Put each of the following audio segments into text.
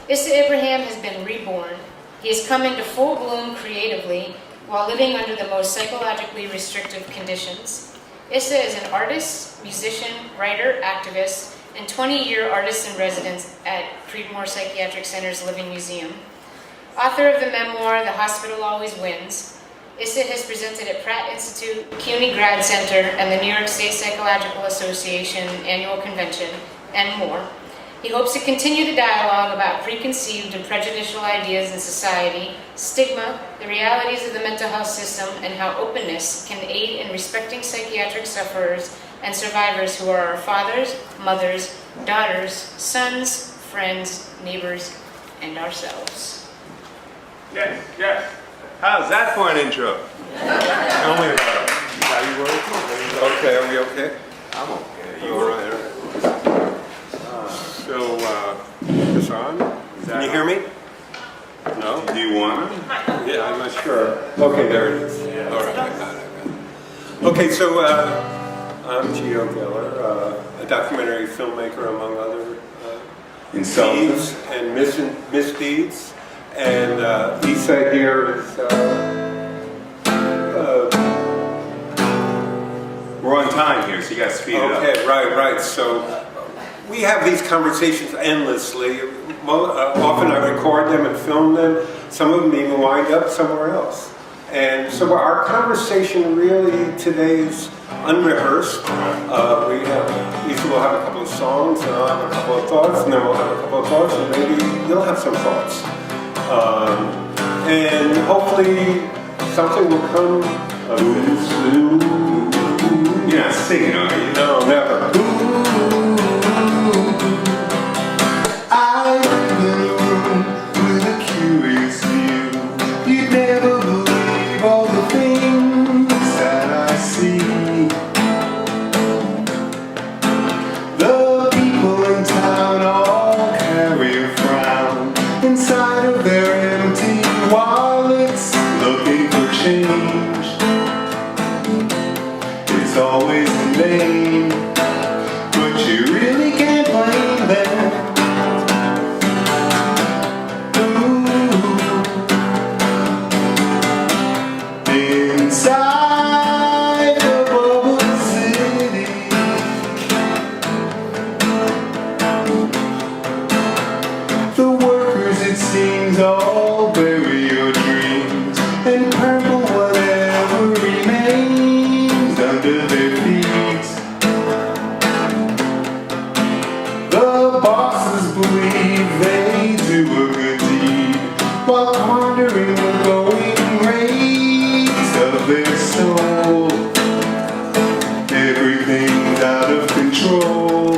Issa Ibrahim has been reborn. He has come into full bloom creatively while living under the most psychologically restrictive conditions. Issa is an artist, musician, writer, activist, and 20-year artist in residence at Creedmoor Psychiatric Center's Living Museum. Author of the memoir, The Hospital Always Wins, Issa has presented at Pratt Institute, CUNY Grad Center, and the New York State Psychological Association Annual Convention, and more. He hopes to continue the dialogue about preconceived and prejudicial ideas in society, stigma, the realities of the mental health system, and how openness can aid in respecting psychiatric sufferers and survivors who are our fathers, mothers, daughters, sons, friends, neighbors, and ourselves. Yes, yes. How's that for an intro? Tell me about it. How you working? Okay, are we okay? I'm okay. You all right? So, this on? Can you hear me? No? Do you want it? Yeah, I'm not sure. Okay, there it is. Yeah. All right, I got it. Okay, so I'm Geo Geller, a documentary filmmaker, among other deeds and misdeeds. And Issa here is... We're on time here, so you got to speed it up. Okay, right. So we have these conversations endlessly. Often I record them and film them. Some of them even wind up somewhere else. And so our conversation really today is unrehearsed. Issa will have a couple of songs, and I'll have a couple of thoughts, and then we'll have a couple of thoughts, and maybe you'll have some thoughts. And hopefully something will come of this. You're not singing, are you? No, never. I live in a room with a curious view. You'd never believe all the things that I see. The people in town all carry a frown inside of their empty wallets, looking for change. It's always in vain, but you really can't blame them. Inside the bubble city, the workers, it seems, all bury your dreams and purple whatever remains under their feet. The bosses believe they do a good deed while pondering the going rates of their soul. Everything's out of control,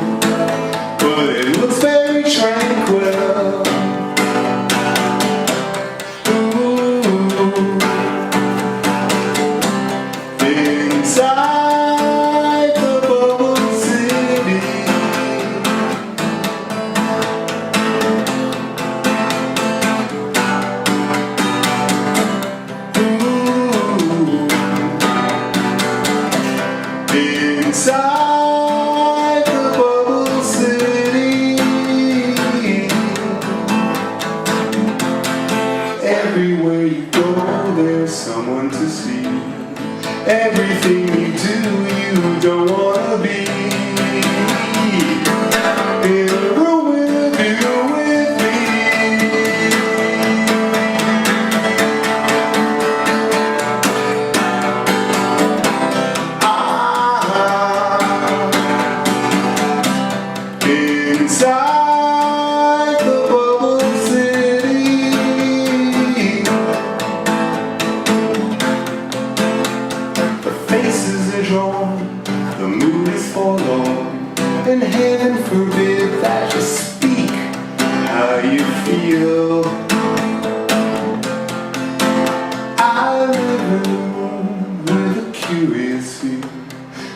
but it looks very tranquil. Ooh. Inside the bubble city, inside the bubble city, everywhere you go, there's someone to see. Everything you do, you don't want to be. In a room with you, with me. Inside the bubble city, the faces are drawn, the mood is forlorn, and heaven forbid that you speak how you feel. I live in a room with a curious view.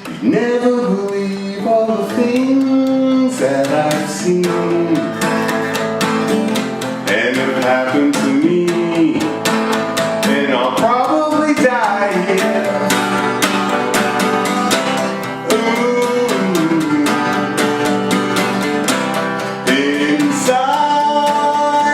You'd never believe all the things that I've seen and have happened to me, and I'll probably die here. Ooh. Inside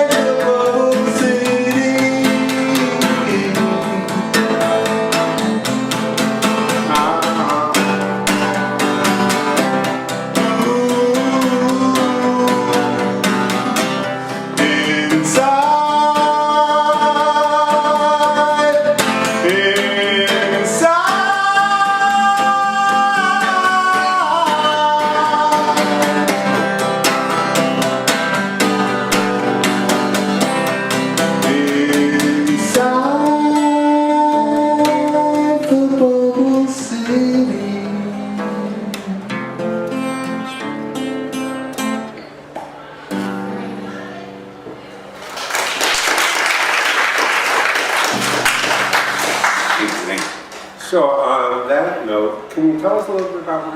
So on that note, can you tell us a little bit about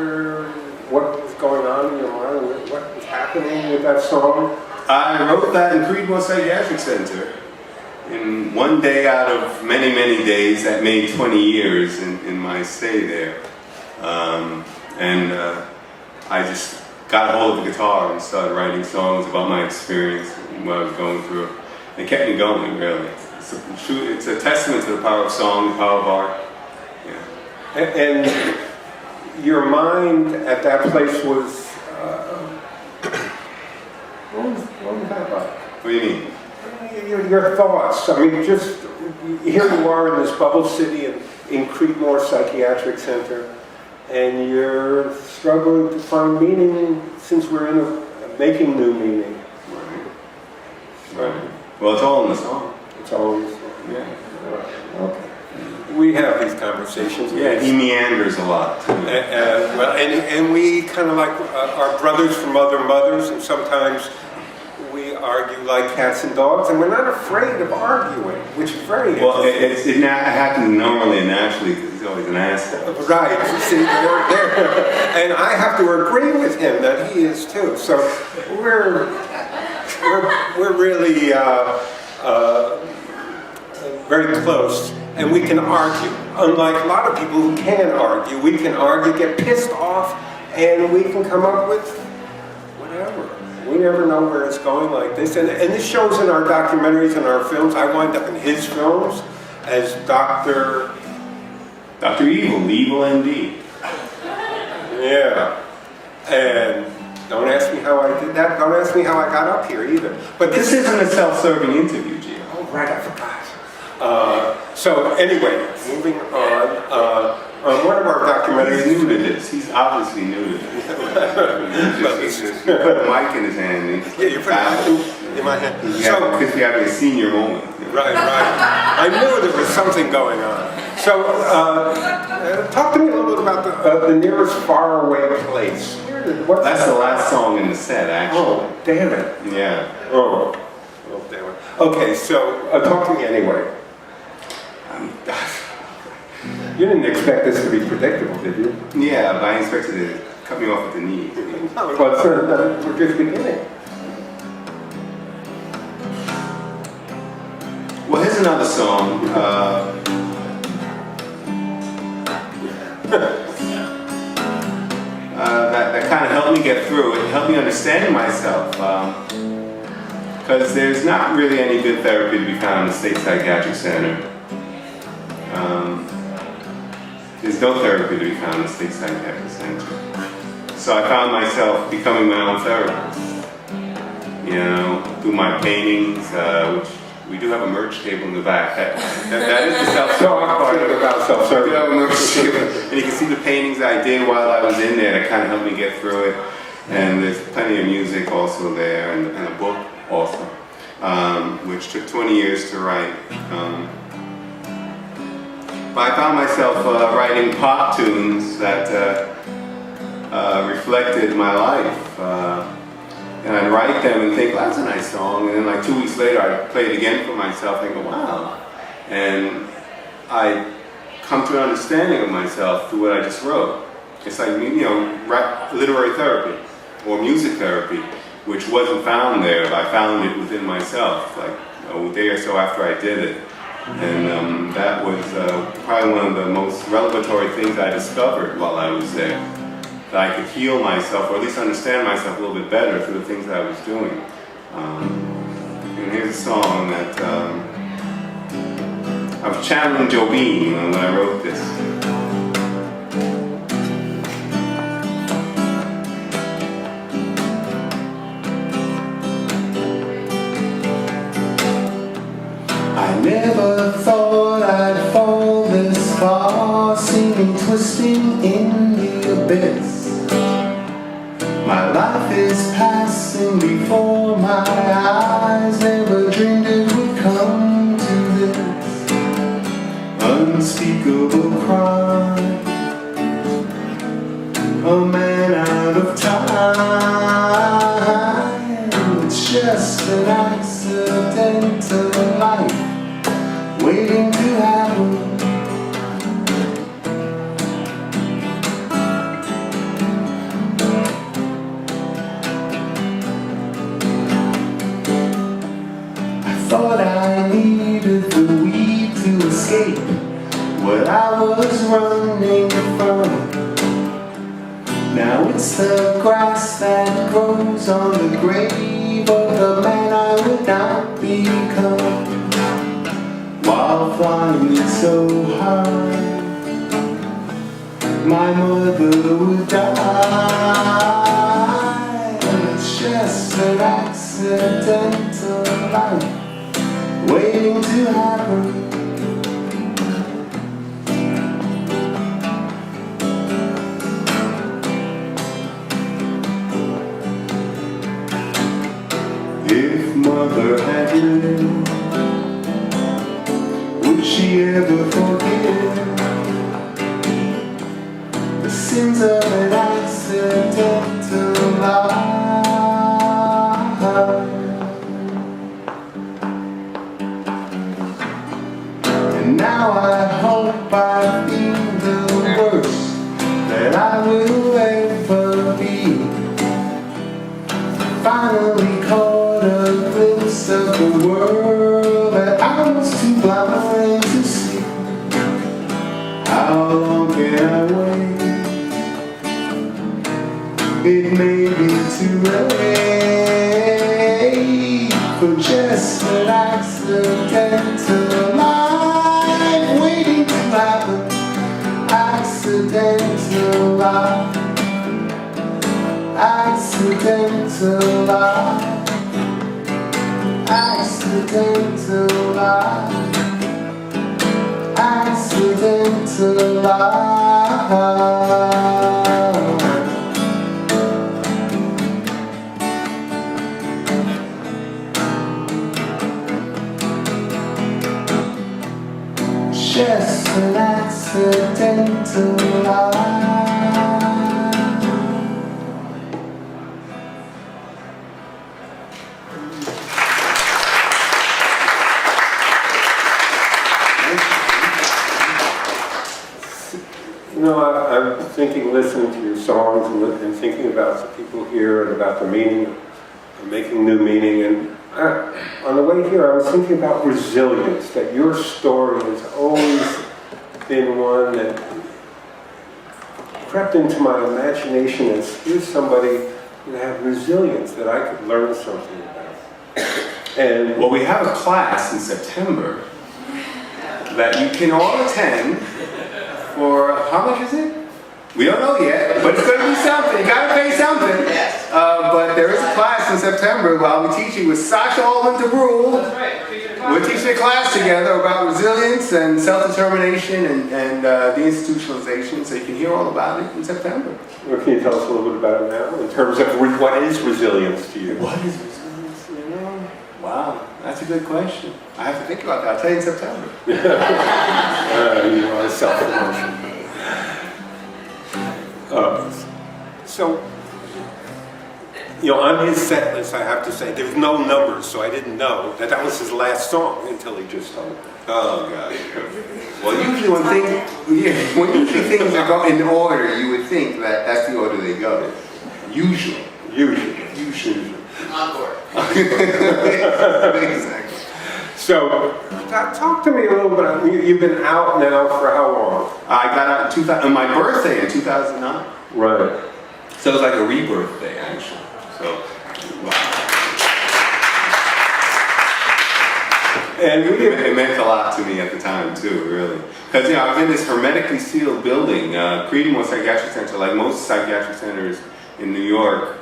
what was going on in your mind, what was happening with that song? I wrote that in Creedmoor Psychiatric Center in one day out of many, many days that made 20 years in my stay there. I just got a hold of the guitar and started writing songs about my experience and what I was going through. It kept me going, really. It's a testament to the power of song, the power of art. Yeah. And your mind at that place was, what was that about? What do you mean? Your thoughts. I mean, just here you are in this bubble city in Creedmoor Psychiatric Center, and you're struggling to find meaning since we're in making new meaning. Right. Well, it's all in the song. It's all in the song. Yeah. Okay. We have these conversations. Yeah, he meanders a lot. And we kind of like are brothers from other mothers, and sometimes we argue like cats and dogs, and we're not afraid of arguing, which is very interesting. Well, it happens normally and naturally because he's always an asshole. Right, see, there. And I have to agree with him that he is too. So we're really very close, and we can argue. Unlike a lot of people who can't argue, we can argue, get pissed off, and we can come up with whatever. We never know where it's going like this. And this shows in our documentaries and our films. I wind up in his films as Dr. Evil MD. Yeah. And don't ask me how I did that. Don't ask me how I got up here either. But This isn't a self-serving interview, Geo. Oh, right, I forgot. So anyway, moving on one of our documentaries. He's new to this. He's obviously new to this. You put a mic in his hand. And Yeah, you put it in my hand. Because you're having a senior moment. Right. I knew there was something going on. So talk to me a little bit about the nearest faraway place. That's the last song in the set, actually. Oh, damn it. Yeah. Oh, damn it. Okay, so talk to me anyway. You didn't expect this to be predictable, did you? Yeah, but I expected it to cut me off at the knee. No, but we're just beginning. Well, here's another song. That kind of helped me get through it, helped me understand myself. Because there's not really any good therapy to be found in the State Psychiatric Center. There's no therapy to be found in the State Psychiatric Center. So I found myself becoming my own therapist. You know, through my paintings, which we do have a merch table in the back. That is the self-serving part of it. About self-serving. We do have a merch table. And you can see the paintings I did while I was in there that kind of helped me get through it. And there's plenty of music also there, and a book also, which took 20 years to write. But I found myself writing pop tunes that reflected my life. And I'd write them and think, well, that's a nice song. And then like 2 weeks later, I'd play it again for myself and go, wow. And I come to an understanding of myself through what I just wrote. It's like, you know, literary therapy or music therapy, which wasn't found there. I found it within myself, like a day or so after I did it. And that was probably one of the most revelatory things I discovered while I was there. That I could heal myself, or at least understand myself a little bit better through the things that I was doing. And here's a song that I was channeling Jobim when I wrote this. I never thought I'd fall this far, seeming twisting in the abyss. My life is passing before my eyes, never dreamed it would come to this unspeakable crime. A man out of time, it's just an accidental life waiting to happen. thought I needed the weed to escape what I was running from. Now it's the grass that grows on the grave of the man I would not become. While flying so high, my mother would die. It's just an accidental life waiting to happen. If mother had lived, would she ever forgive the sins of an accidental life? And now I hope I've been the worst that I will ever be. Finally caught a glimpse of the world that I was too blind to see. How long can I wait? It may be too late for just an accidental life waiting to happen. Accidental life. Accidental life. Accidental life. Accidental life. Just an accidental life. You know, I'm thinking, listening to your songs and thinking about the people here and about the meaning, and making new meaning. And on the way here, I was thinking about resilience, that your story has always been one that crept into my imagination as here's somebody who had resilience that I could learn something about. And Well, we have a class in September that you can all attend for, how much is it? We don't know yet, but it's going to be something. You got to pay something. Yes. But there is a class in September where I'll be teaching with Sasha Allman-DeBrule. That's right. We're teaching a class together about resilience and self-determination and deinstitutionalization, so you can hear all about it in September. well, can you tell us a little bit about it now, in terms of what is resilience to you? What is resilience? You know? Wow, that's a good question. I have to think about that. I'll tell you in September. You are self-promotion. So, you know, on his set list, I have to say, there's no numbers, so I didn't know that that was his last song until he just told me. Oh, God. Well, usually when things are go in order, you would think that that's the order they go. Usually. On board. Exactly. So, talk to me a little bit. You've been out now for how long? I got out on my birthday in 2009. Right. So it was like a rebirth day, actually. So, wow. And It meant a lot to me at the time, too, really. Because, you know, I was in this hermetically sealed building, Creedmoor Psychiatric Center, like most psychiatric centers in New York.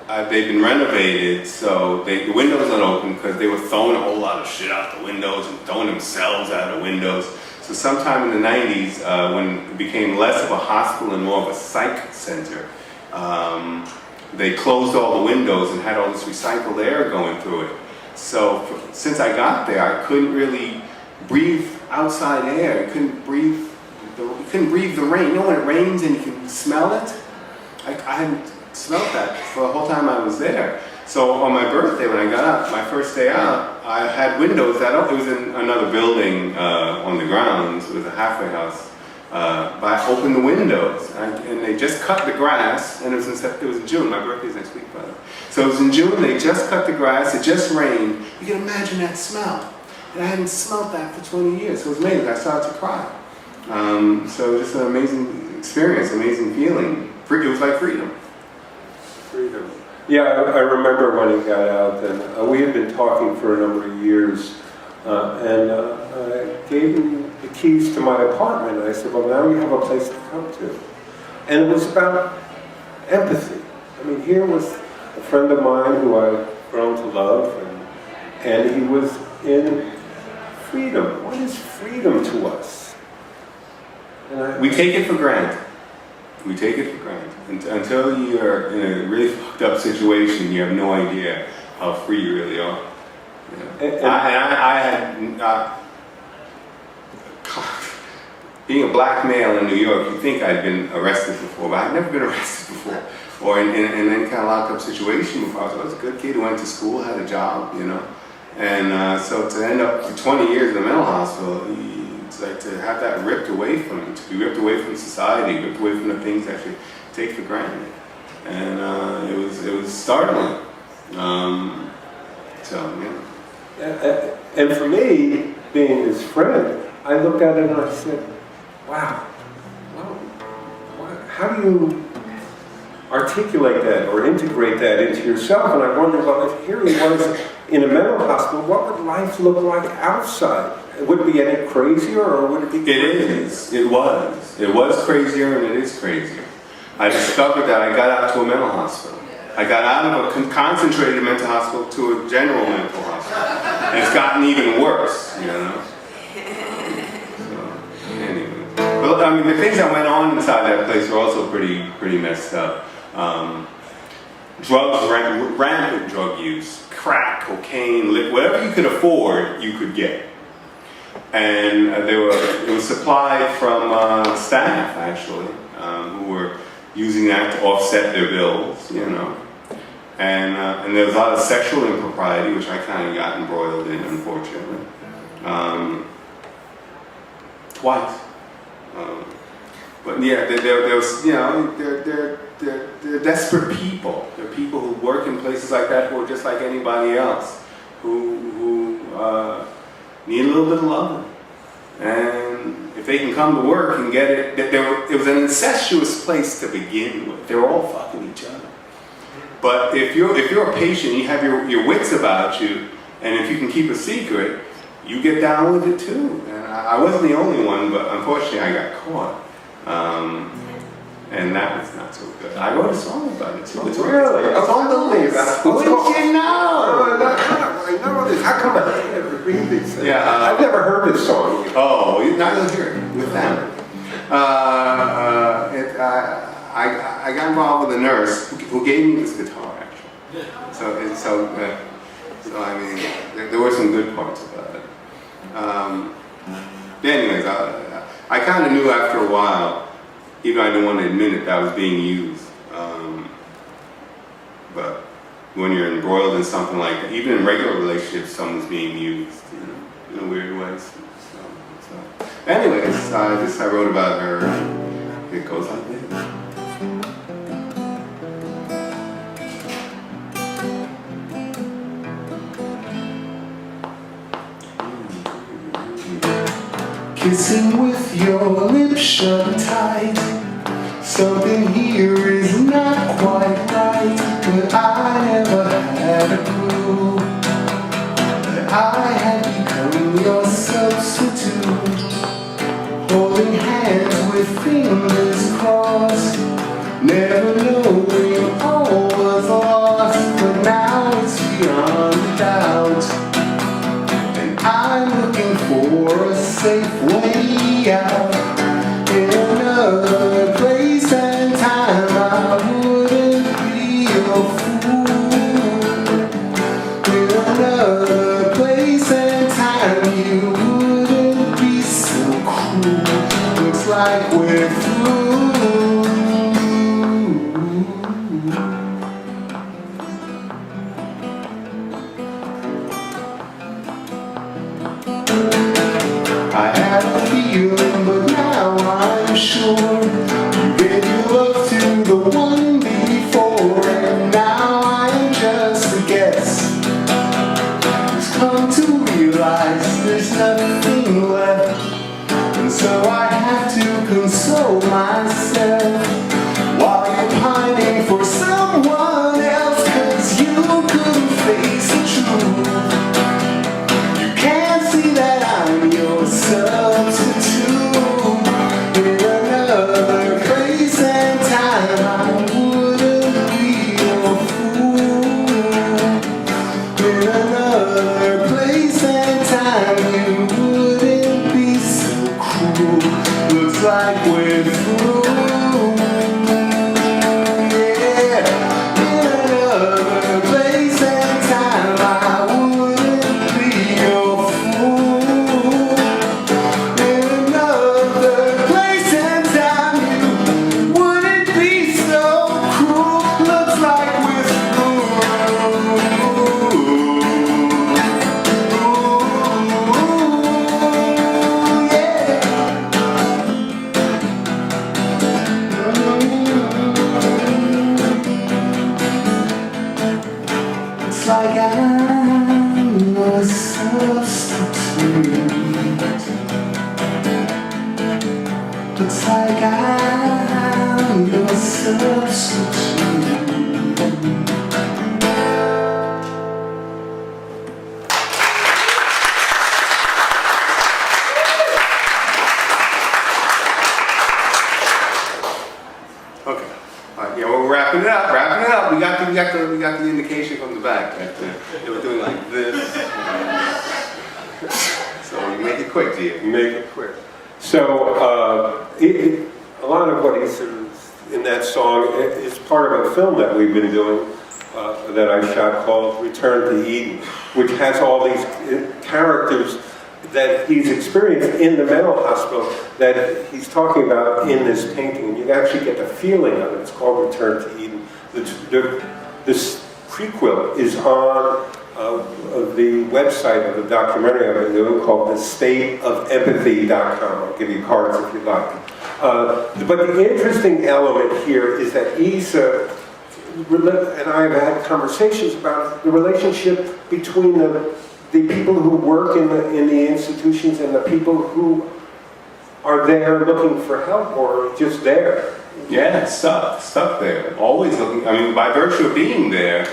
They've been renovated, so the windows aren't open because they were throwing a whole lot of shit out the windows and throwing themselves out the windows. So sometime in the 90s, when it became less of a hospital and more of a psych center, they closed all the windows and had all this recycled air going through it. So since I got there, I couldn't really breathe outside air. I couldn't breathe the rain. You know when it rains and you can smell it? I hadn't smelled that for the whole time I was there. So on my birthday, when I got up, my first day out, I had windows that open. It was in another building on the grounds. It was a halfway house. opened the windows, and they just cut the grass, and it was in June. My birthday's next week, by the way. So it was in June. They just cut the grass. It just rained. You can imagine that smell. And I hadn't smelled that for 20 years. So it was amazing. I started to cry. So just an amazing experience, amazing feeling. It was like freedom. Freedom. Yeah, I remember when he got out, and we had been talking for a number of years, and I gave him the keys to my apartment. And I said, well, now you have a place to come to. And it was about empathy. I mean, here was a friend of mine who I've grown to love, and he was in freedom. What is freedom to us? We take it for granted. We take it for granted. Until you're in a really fucked up situation, you have no idea how free you really are. Being a black male in New York, you think I'd been arrested before, but I'd never been arrested before. Or in any kind of locked up situation before. I was a good kid who went to school, had a job, you know. And so to end up for 20 years in a mental hospital, it's like to have that ripped away from you, to be ripped away from society, ripped away from the things that you take for granted. And it was startling. And for me, being his friend, I looked at it and I said, wow, how do you articulate that or integrate that into yourself? And I wondered, well, if here he was in a mental hospital, what would life look like outside? Would it be any crazier, or would it be crazier? It is. It was. It was crazier, and it is crazier. I discovered that I got out to a mental hospital. I got out of a concentrated mental hospital to a general mental hospital. And it's gotten even worse, you know? So, anyway. But, I mean, the things that went on inside that place were also pretty messed up. Drugs, rampant drug use, crack, cocaine, whatever you could afford, you could get. And it was supplied from staff, actually, who were using that to offset their bills, you know. And there was a lot of sexual impropriety, which I kind of got embroiled in, unfortunately. Twice. But yeah, there was, you know, they're desperate people. They're people who work in places like that who are just like anybody else, who need a little bit of loving. And if they can come to work and get it, it was an incestuous place to begin with. They were all fucking each other. But if you're a patient, you have your wits about you, and if you can keep a secret, you get down with it too. And I wasn't the only one, but unfortunately I got caught. And that was not so good. I wrote a song about it too. It's really? It's on the list. Wouldn't you know? I know this. How come I never read these things? Yeah, I've never heard this song. Oh, you're not going to hear it with them. I got involved with a nurse who gave me this guitar, actually. So I mean, there were some good parts about it. Anyways, I kind of knew after a while, even though I didn't want to admit it, that I was being used. But when you're embroiled in something like that, even in regular relationships, someone's being used, you know, in a weird way. So. Anyways, I wrote about her. It goes like this. Kissing with your lips shut tight. Something here is not quite right, but I never had a clue that I had become your substitute. Holding hands with fingers crossed, never knowing all was lost, but now it's beyond doubt. And I'm looking for a safe way out. In another place and time, I wouldn't be a fool. In another place and time, you wouldn't be so cruel. Looks like we're through. I had slice, there's nothing left. And so I have to console myself while you're pining for someone else, 'cause you couldn't face the truth. You can't see that I'm your substitute. In another place and time, I wouldn't be your fool. In another place and time, you wouldn't be so cruel. Looks like we're through. Yeah. In another place and time, I wouldn't be your fool. In another place and time, you wouldn't be so cruel. Looks like we're through. It's like I'm a substitute. Looks like I'm your substitute. Okay. All right, yeah, well, we're wrapping it up. We got the indication from the back that they were doing like this. So you make it quick, Geo. Make it quick. So a lot of what he says in that song is part of a film that we've been doing that I shot called Return to Eden, which has all these characters that he's experienced in the mental hospital that he's talking about in this painting. You actually get the feeling of it. It's called Return to Eden. This prequel is on the website of the documentary I've been doing called thestateofempathy.com. I'll give you cards if you like. But the interesting element here is that Issa and I have had conversations about the relationship between the people who work in the institutions and the people who are there looking for help or just there. Yeah, stuck there. Always looking, I mean, by virtue of being there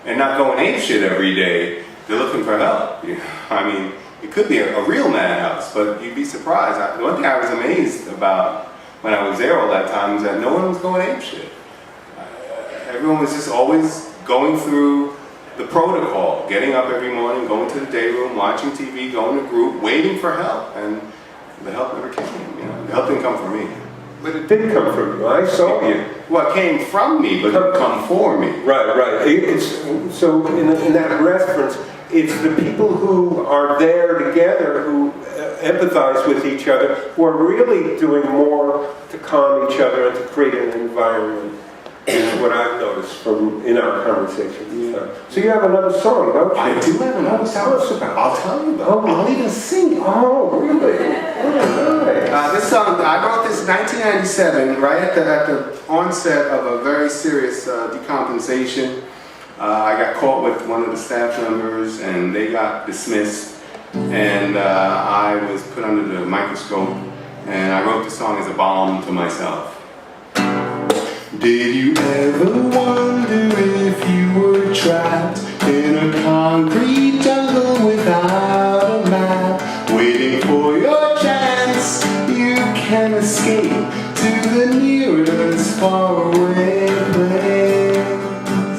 and not going apeshit every day, they're looking for help. I mean, it could be a real madhouse, but you'd be surprised. The one thing I was amazed about when I was there all that time is that no one was going apeshit. Everyone was just always going through the protocol, getting up every morning, going to the day room, watching TV, going to group, waiting for help, and the help never came. The help didn't come from me. But it did come from you. I saw you. Well, it came from me, but it didn't come for me. Right. So in that reference, it's the people who are there together, who empathize with each other, who are really doing more to calm each other and to create an environment. Is what I've noticed in our conversations. Yeah. So you have another song, don't you? I do have another song. Tell us about it. I'll tell you about it. I'll even sing. Oh, really? Nice. This song, I wrote this in 1997, right at the onset of a very serious decompensation. I got caught with one of the staff members and they got dismissed. And I was put under the microscope and I wrote the song as a balm to myself. Did you ever wonder if you were trapped in a concrete jungle without a map, waiting for your chance? You can escape to the nearest faraway place.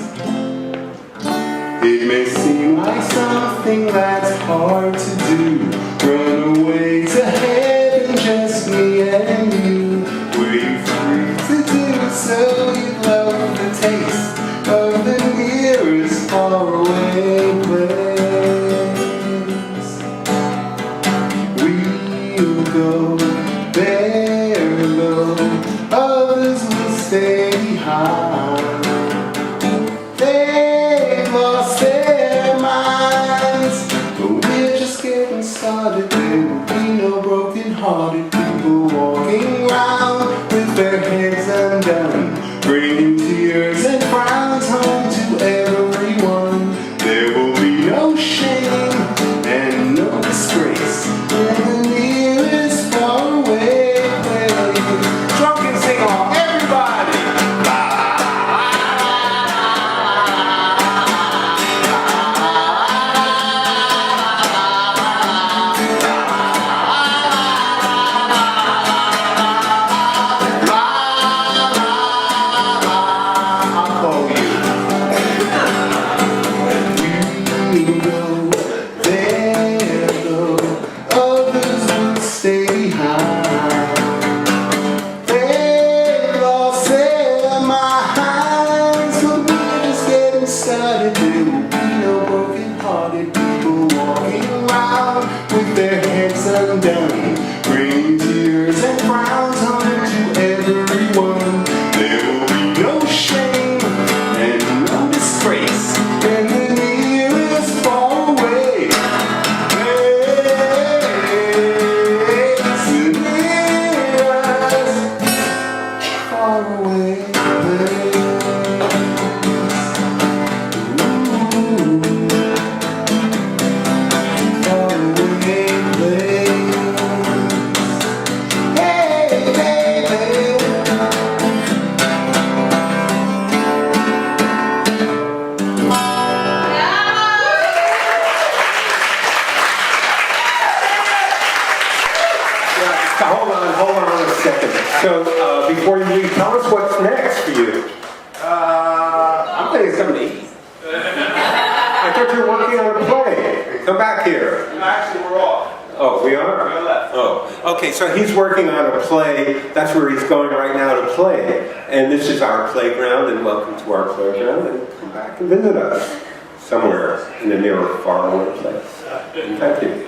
It may seem like something that's hard to do, run away to heaven, just me and you. Were you free to do so? You'd love the taste of the nearest faraway place. We'll go there low, others will stay behind. They've lost their minds, but we're just getting started. There will be no broken-hearted people walking around with their heads undone, bringing tears and frowns home to everyone. There will be no shame and no hold on a second. So, before you leave, tell us what's next for you. I'm playing something to eat. I thought you were working on a play. Come back here. Actually, we're off. Oh, we are? We're left. Oh, okay, so he's working on a play. That's where he's going right now to play. And this is our playground, and welcome to our playground, and come back and visit us somewhere in a near or far away place. Thank you.